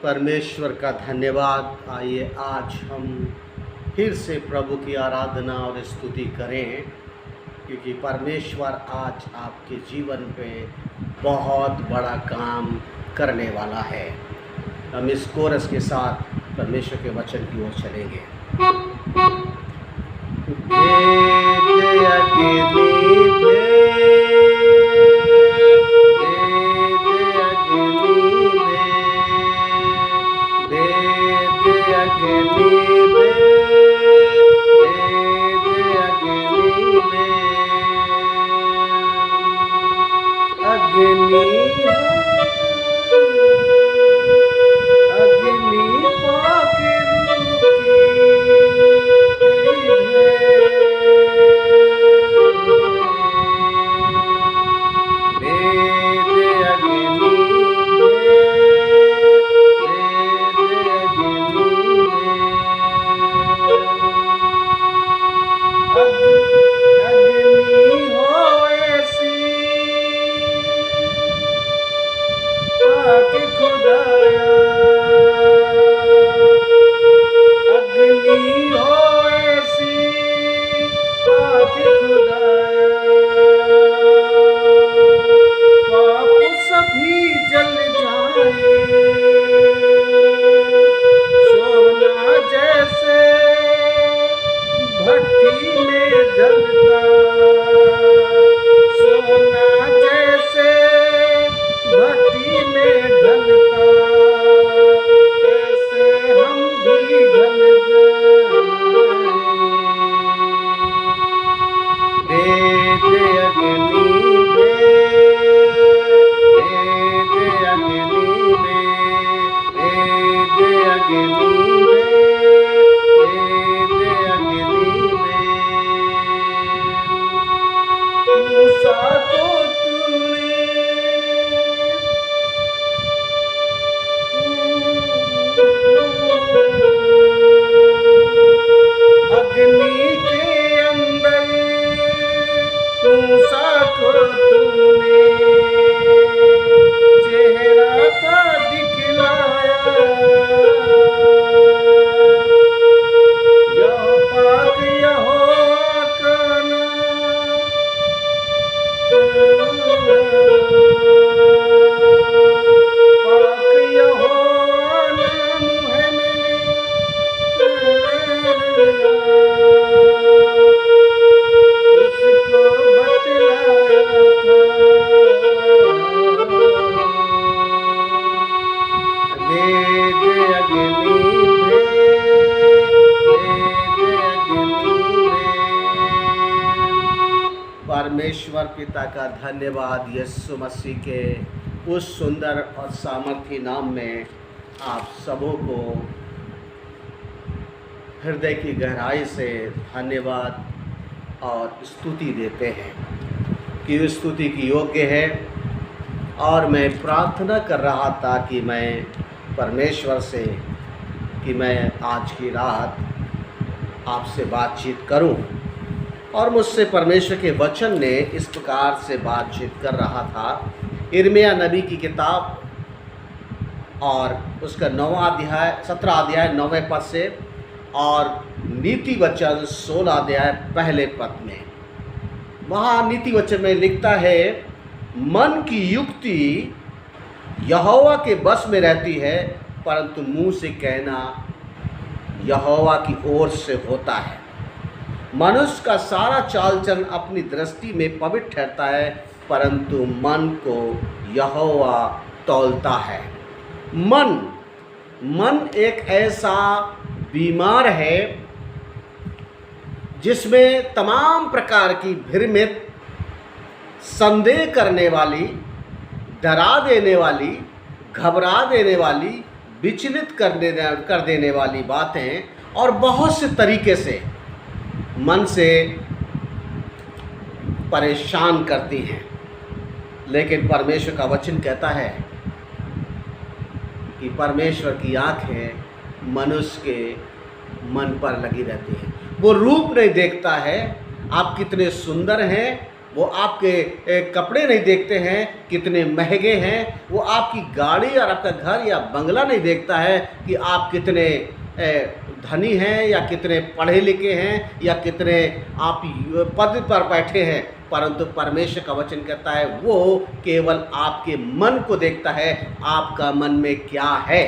परमेश्वर का धन्यवाद। आइए आज हम फिर से प्रभु की आराधना और स्तुति करें, क्योंकि परमेश्वर आज आपके जीवन पे बहुत बड़ा काम करने वाला है। हम इस कोरस के साथ परमेश्वर के वचन की ओर चलेंगे। परमेश्वर पिता का धन्यवाद। यीशु मसीह के उस सुंदर और सामर्थी नाम में आप सबों को हृदय की गहराई से धन्यवाद और स्तुति देते हैं कि स्तुति की योग्य है। और मैं प्रार्थना कर रहा था कि मैं परमेश्वर से कि मैं आज की रात आपसे बातचीत करूं, और मुझसे परमेश्वर के वचन ने इस प्रकार से बातचीत कर रहा था। यिर्मयाह नबी की किताब और उसका 17 अध्याय 9वें पद से, और नीति वचन 16 अध्याय पहले पद में, वहाँ नीति वचन में लिखता है, मन की युक्ति यहोवा के बस में रहती है, परंतु मुँह से कहना यहोवा की ओर से होता है। मनुष्य का सारा चाल चलन अपनी दृष्टि में पवित्र ठहरता है, परंतु मन को यहोवा तौलता है। मन एक ऐसा बीमार है जिसमें तमाम प्रकार की भ्रमित, संदेह करने वाली, डरा देने वाली, घबरा देने वाली, विचलित कर देने वाली बातें और बहुत से तरीके से मन से परेशान करती हैं। लेकिन परमेश्वर का वचन कहता है कि परमेश्वर की आंखें मनुष्य के मन पर लगी रहती हैं। वो रूप नहीं देखता है आप कितने सुंदर हैं, वो आपके कपड़े नहीं देखते हैं कितने महंगे हैं, वो आपकी गाड़ी और आपका घर या बंगला नहीं देखता है कि आप कितने धनी हैं या कितने पढ़े लिखे हैं या कितने आप पद पर बैठे हैं, परंतु परमेश्वर का वचन कहता है वो केवल आपके मन को देखता है, आपका मन में क्या है।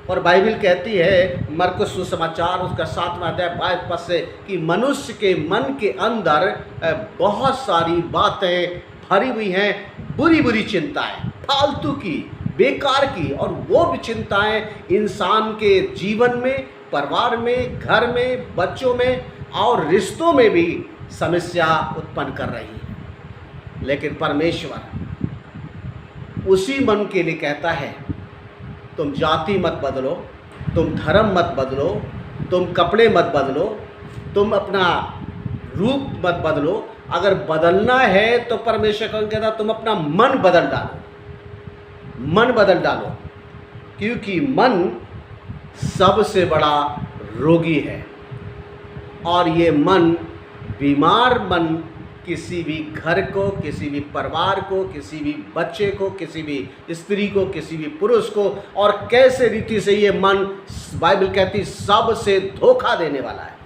और बाइबल कहती है मरकुस सुसमाचार उसका 7वां अध्याय 22 पद से कि मनुष्य के मन के अंदर बहुत सारी बातें भरी हुई हैं, बुरी बुरी चिंताएं, फालतू की, बेकार की, और वो भी चिंताएं इंसान के जीवन में, परिवार में, घर में, बच्चों में और रिश्तों में भी समस्या उत्पन्न कर रही है। लेकिन परमेश्वर उसी मन के लिए कहता है तुम जाति मत बदलो, तुम धर्म मत बदलो, तुम कपड़े मत बदलो, तुम अपना रूप मत बदलो। अगर बदलना है तो परमेश्वर कहता तुम अपना मन बदल डालो, मन बदल डालो, क्योंकि मन सबसे बड़ा रोगी है। और ये मन, बीमार मन, किसी भी घर को, किसी भी परिवार को, किसी भी बच्चे को, किसी भी स्त्री को, किसी भी पुरुष को, और कैसे रीति से ये मन, बाइबल कहती सबसे धोखा देने वाला है।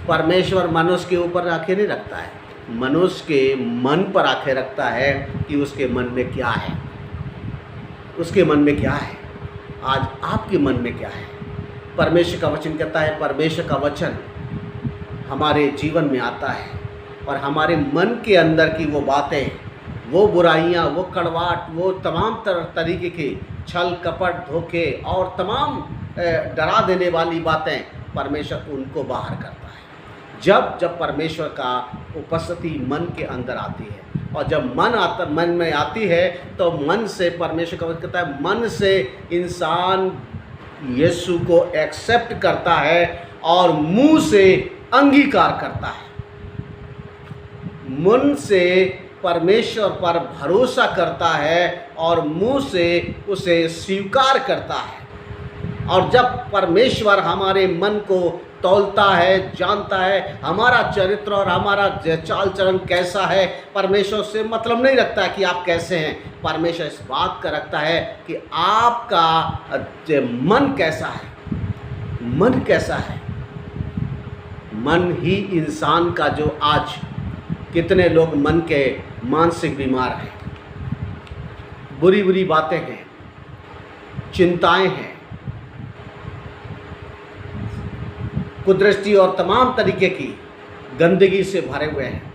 परमेश्वर मनुष्य के ऊपर आंखें नहीं रखता है, मनुष्य के मन पर आंखें रखता है कि उसके मन में क्या है, उसके मन में क्या है। आज आपके मन में क्या है? परमेश्वर का वचन कहता है, परमेश्वर का वचन हमारे जीवन में आता है और हमारे मन के अंदर की वो बातें, वो बुराइयाँ, वो कड़वाहट, वो तमाम तरीके के छल कपट, धोखे और तमाम डरा देने वाली बातें, परमेश्वर उनको बाहर करता है। जब परमेश्वर का उपस्थिति मन के अंदर आती है, और जब मन में आती है तो मन से, परमेश्वर का वचन कहता है, मन से इंसान यीशु को एक्सेप्ट करता है और मुंह से अंगीकार करता है। मन से परमेश्वर पर भरोसा करता है और मुंह से उसे स्वीकार करता है। और जब परमेश्वर हमारे मन को तौलता है, जानता है हमारा चरित्र और हमारा चाल चलन कैसा है, परमेश्वर से मतलब नहीं रखता कि आप कैसे हैं, परमेश्वर इस बात का रखता है कि आपका मन कैसा है, मन कैसा है। मन ही इंसान का, जो आज कितने लोग मन के मानसिक बीमार हैं, बुरी बुरी बातें हैं, चिंताएं हैं, कुदृष्टि और तमाम तरीके की गंदगी से भरे हुए हैं।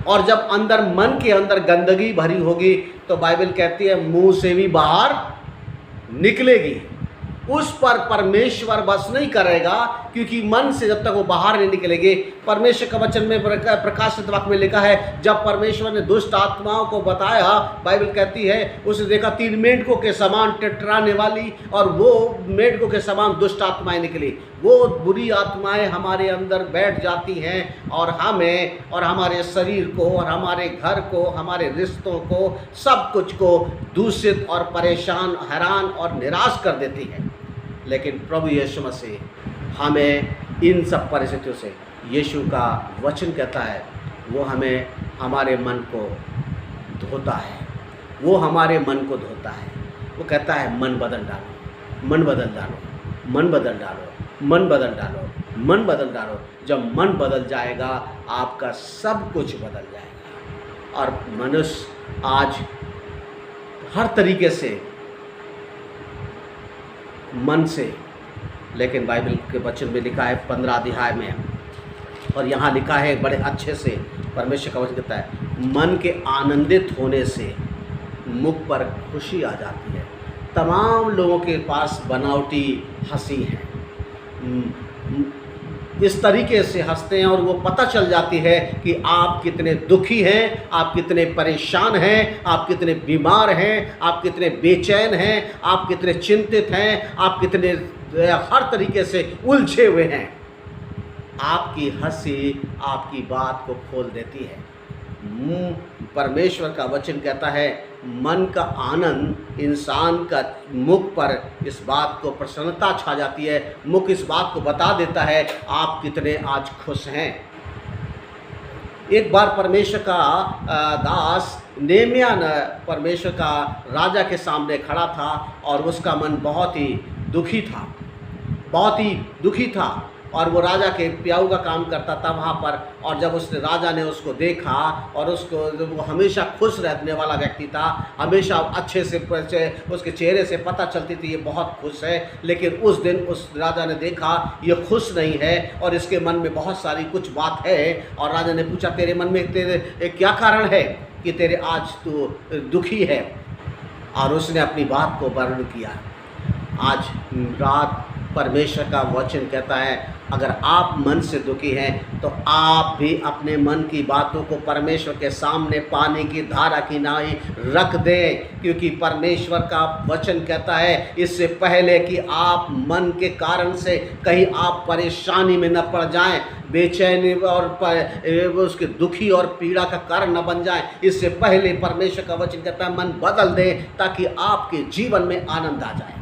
और जब अंदर, मन के अंदर गंदगी भरी होगी तो बाइबल कहती है मुंह से भी बाहर निकलेगी। उस पर परमेश्वर बस नहीं करेगा, क्योंकि मन से जब तक वो बाहर नहीं निकलेंगे। परमेश्वर का वचन में प्रकाशित वाक्य में लिखा है, जब परमेश्वर ने दुष्ट आत्माओं को बताया, बाइबल कहती है उसे देखा 3 मेंढकों के समान टटराने वाली, और वो मेंढकों के समान दुष्ट आत्माएं निकली। वो बुरी आत्माएं हमारे अंदर बैठ जाती हैं और हमें और हमारे शरीर को और हमारे घर को, हमारे रिश्तों को, सब कुछ को दूषित और परेशान, हैरान और निराश कर देती है। लेकिन प्रभु यीशु मसीह हमें इन सब परिस्थितियों से, यीशु का वचन कहता है वो हमें, हमारे मन को धोता है, वो हमारे मन को धोता है। वो कहता है मन बदल डालो, मन बदल डालो, मन बदल डालो, मन बदल डालो, मन बदल डालो। जब मन बदल जाएगा आपका सब कुछ बदल जाएगा। और मनुष्य आज हर तरीके से मन से, लेकिन बाइबल के वचन में लिखा है 15 अध्याय में, और यहाँ लिखा है बड़े अच्छे से, परमेश्वर का वचन कहता है मन के आनंदित होने से मुख पर खुशी आ जाती है। तमाम लोगों के पास बनावटी हंसी है, इस तरीके से हंसते हैं और वो पता चल जाती है कि आप कितने दुखी हैं, आप कितने परेशान हैं, आप कितने बीमार हैं, आप कितने बेचैन हैं, आप कितने चिंतित हैं, आप कितने हर तरीके से उलझे हुए हैं। आपकी हंसी आपकी बात को खोल देती है। परमेश्वर का वचन कहता है मन का आनंद, इंसान का मुख पर इस बात को प्रसन्नता छा जाती है, मुख इस बात को बता देता है आप कितने आज खुश हैं। एक बार परमेश्वर का दास नेहमिया परमेश्वर का राजा के सामने खड़ा था और उसका मन बहुत ही दुखी था, बहुत ही दुखी था। और वो राजा के प्याऊ का काम करता था वहाँ पर। और जब उसने राजा ने उसको देखा और उसको, वो हमेशा खुश रहने वाला व्यक्ति था, हमेशा अच्छे से उसके चेहरे से पता चलती थी ये बहुत खुश है। लेकिन उस दिन उस राजा ने देखा ये खुश नहीं है और इसके मन में बहुत सारी कुछ बात है। और राजा ने पूछा तेरे मन में तेरे क्या कारण है कि तेरे आज तू दुखी है। और उसने अपनी बात को वर्णन किया। आज रात परमेश्वर का वचन कहता है अगर आप मन से दुखी हैं तो आप भी अपने मन की बातों को परमेश्वर के सामने पानी की धारा की नाई रख दें, क्योंकि परमेश्वर का वचन कहता है इससे पहले कि आप मन के कारण से कहीं आप परेशानी में न पड़ जाएं, बेचैनी और उसके दुखी और पीड़ा का कारण न बन जाएं, इससे पहले परमेश्वर का वचन कहता है मन बदल दें ताकि आपके जीवन में आनंद आ जाए।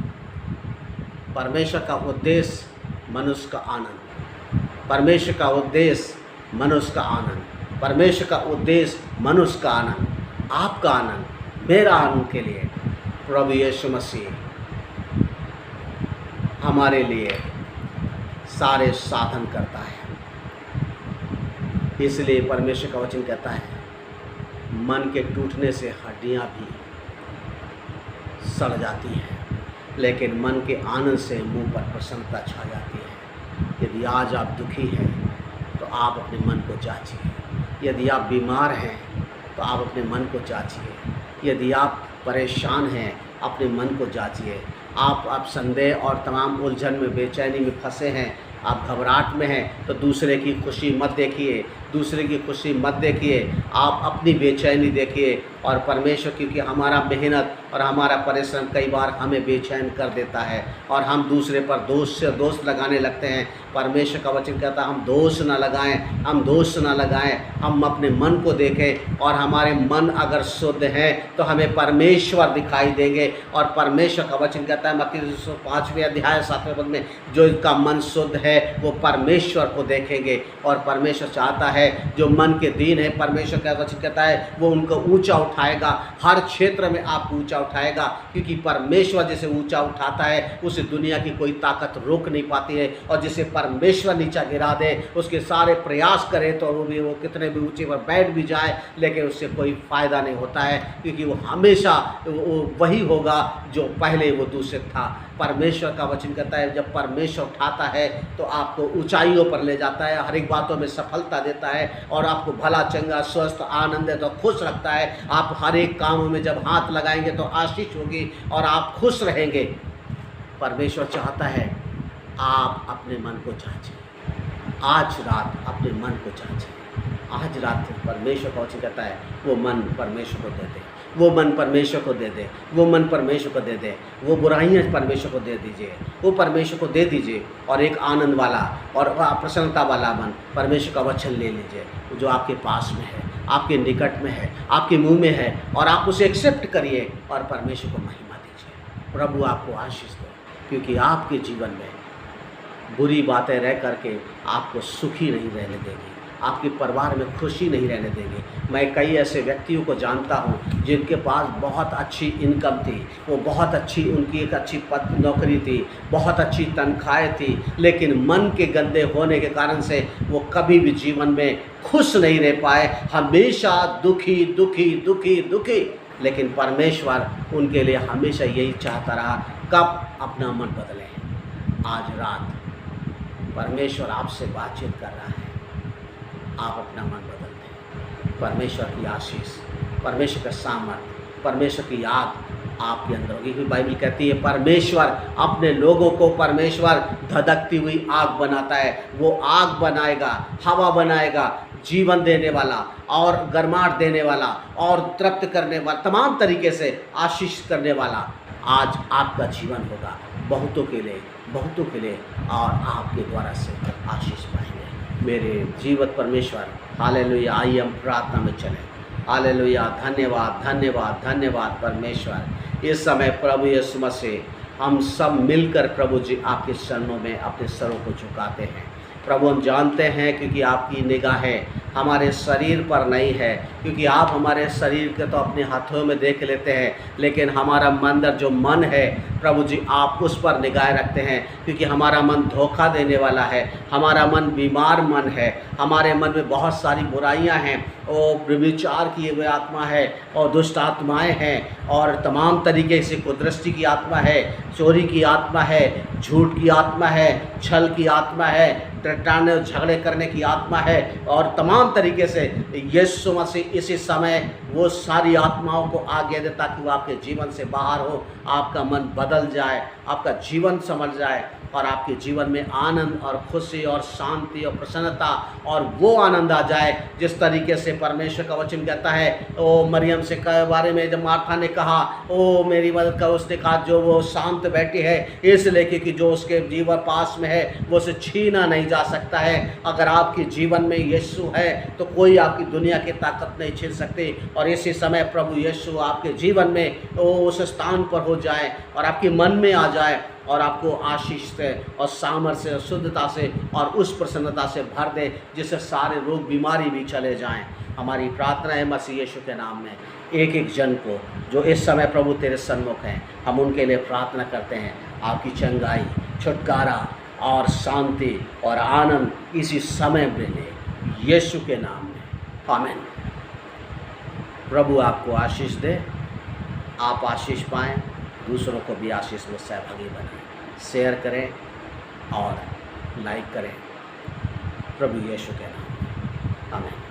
परमेश्वर का उद्देश्य मनुष्य का आनंद, परमेश्वर का उद्देश्य मनुष्य का आनंद, परमेश्वर का उद्देश्य मनुष्य का आनंद, आपका आनंद, मेरा आनंद के लिए प्रभु यीशु मसीह हमारे लिए सारे साधन करता है। इसलिए परमेश्वर का वचन कहता है मन के टूटने से हड्डियां भी सड़ जाती हैं, लेकिन मन के आनंद से मुंह पर प्रसन्नता छा जाती है। यदि आज आप दुखी हैं तो आप अपने मन को जांचिए। यदि आप बीमार हैं तो आप अपने मन को जांचिए। यदि आप परेशान हैं अपने मन को जांचिए। आप संदेह और तमाम उलझन में, बेचैनी में फंसे हैं, आप घबराहट में हैं तो दूसरे की खुशी मत देखिए, दूसरे की खुशी मत देखिए, आप अपनी बेचैनी देखिए। और परमेश्वर, क्योंकि हमारा मेहनत और हमारा परिश्रम कई बार हमें बेचैन कर देता है और हम दूसरे पर दोष लगाने लगते हैं। परमेश्वर का वचन कहता है हम दोष न लगाएं, हम दोष न लगाएं, हम अपने मन को देखें। और हमारे मन अगर शुद्ध है तो हमें परमेश्वर दिखाई देंगे। और परमेश्वर का वचन कहता है मत्ती 5वें अध्याय 7वें पद में, जो इनका मन शुद्ध है वो परमेश्वर को देखेंगे। और परमेश्वर चाहता है जो मन के दीन है, परमेश्वर का वचन कहता है वो उनको ऊंचा उठाएगा, हर क्षेत्र में आपको ऊंचा उठाएगा। क्योंकि परमेश्वर जिसे ऊंचा उठाता है उसे दुनिया की कोई ताकत रोक नहीं पाती है। और जिसे परमेश्वर नीचा गिरा दे, उसके सारे प्रयास करे तो वो कितने भी ऊंचे पर बैठ भी जाए, लेकिन उससे कोई फ़ायदा नहीं होता है, क्योंकि वो हमेशा वही होगा जो पहले वो दूषित था। परमेश्वर का वचन कहता है जब परमेश्वर उठाता है तो आपको ऊंचाइयों पर ले जाता है, हर एक बातों में सफलता देता है और आपको भला चंगा स्वस्थ आनंदित और खुश रखता है। आप हर एक कामों में जब हाथ लगाएंगे तो आशीष होगी और आप खुश रहेंगे। परमेश्वर चाहता है आप अपने मन को जांचें। आज रात अपने मन को जांचें। आज रात परमेश्वर का वचन कहता है वो मन परमेश्वर को दे दे, वो मन परमेश्वर को दे दे, वो मन परमेश्वर को दे दे, वो बुराइयाँ परमेश्वर को दे दीजिए, वो परमेश्वर को दे दीजिए। और एक आनंद वाला और प्रसन्नता वाला मन परमेश्वर का वचन ले लीजिए जो आपके पास में है, आपके निकट में है, आपके मुंह में है, और आप उसे एक्सेप्ट करिए और परमेश्वर को महिमा दीजिए। प्रभु आपको आशीष दे, क्योंकि आपके जीवन में बुरी बातें रह करके आपको सुखी नहीं रहने देगी, आपके परिवार में खुशी नहीं रहने देंगे। मैं कई ऐसे व्यक्तियों को जानता हूं जिनके पास बहुत अच्छी इनकम थी, वो बहुत अच्छी, उनकी एक अच्छी नौकरी थी, बहुत अच्छी तनख्वाहें थी, लेकिन मन के गंदे होने के कारण से वो कभी भी जीवन में खुश नहीं रह पाए, हमेशा दुखी दुखी दुखी दुखी। लेकिन परमेश्वर उनके लिए हमेशा यही चाहता रहा कब अपना मन बदले। आज रात परमेश्वर आपसे बातचीत कर रहा है, आप अपना मन बदल दें। परमेश्वर की आशीष, परमेश्वर का सामर्थ्य, परमेश्वर की याद आपके अंदर होगी। क्योंकि बाइबल कहती है परमेश्वर अपने लोगों को, परमेश्वर धधकती हुई आग बनाता है। वो आग बनाएगा, हवा बनाएगा, जीवन देने वाला और गर्माहट देने वाला और तृप्त करने वाला, तमाम तरीके से आशीष करने वाला आज आपका जीवन होगा बहुतों के लिए, बहुतों के लिए, और आपके द्वारा से आशीष पाएंगे। मेरे जीवित परमेश्वर, हालेलुया। आइए हम प्रार्थना में चलें। हालेलुया। धन्यवाद धन्यवाद धन्यवाद परमेश्वर। इस समय प्रभु यीशु मसीह हम सब मिलकर प्रभु जी आपके चरणों में अपने सरों को झुकाते हैं। प्रभु हम जानते हैं क्योंकि आपकी निगाहें हमारे शरीर पर नहीं है, क्योंकि आप हमारे शरीर के तो अपने हाथों में देख लेते हैं, लेकिन हमारा अंदर जो मन है प्रभु जी आप उस पर निगाह रखते हैं, क्योंकि हमारा मन धोखा देने वाला है, हमारा मन बीमार मन है, हमारे मन में बहुत सारी बुराइयां हैं, और विचार किए हुए आत्मा है, और दुष्ट आत्माएं हैं, और तमाम तरीके से कुदृष्टि की आत्मा है, चोरी की आत्मा है, झूठ की आत्मा है, छल की आत्मा है, टकराने झगड़े करने की आत्मा है, और तमाम तरीके से यीशु मसीह इसी समय वो सारी आत्माओं को आज्ञा दे ताकि वो आपके जीवन से बाहर हो, आपका मन बदल जाए, आपका जीवन समझ जाए, और आपके जीवन में आनंद और खुशी और शांति और प्रसन्नता और वो आनंद आ जाए जिस तरीके से परमेश्वर का वचन कहता है। ओ मरियम से के बारे में जब मार्था ने कहा ओ मेरी मदद करो, उसने कहा जो वो शांत बैठी है इसलिए क्योंकि जो उसके जीवन पास में है वो उसे छीना नहीं जा सकता है। अगर आपके जीवन में यीशु है तो कोई आपकी दुनिया की ताकत नहीं छीन सकती, और इसी समय प्रभु यीशु आपके जीवन में वो उस स्थान पर हो जाए और आपके मन में आ जाए और आपको आशीष से और सामर्थ्य से और शुद्धता से और उस प्रसन्नता से भर दे जिससे सारे रोग बीमारी भी चले जाएं। हमारी प्रार्थना है मसीह यीशु के नाम में, एक एक जन को जो इस समय प्रभु तेरे सन्मुख हैं, हम उनके लिए प्रार्थना करते हैं। आपकी चंगाई, छुटकारा और शांति और आनंद इसी समय मिले यीशु के नाम में, आमीन। प्रभु आपको आशीष दे, आप आशीष पाएँ, दूसरों को भी आशीष में सहभागी बनें। शेयर करें और लाइक करें, प्रभु यीशु के नाम, आमीन।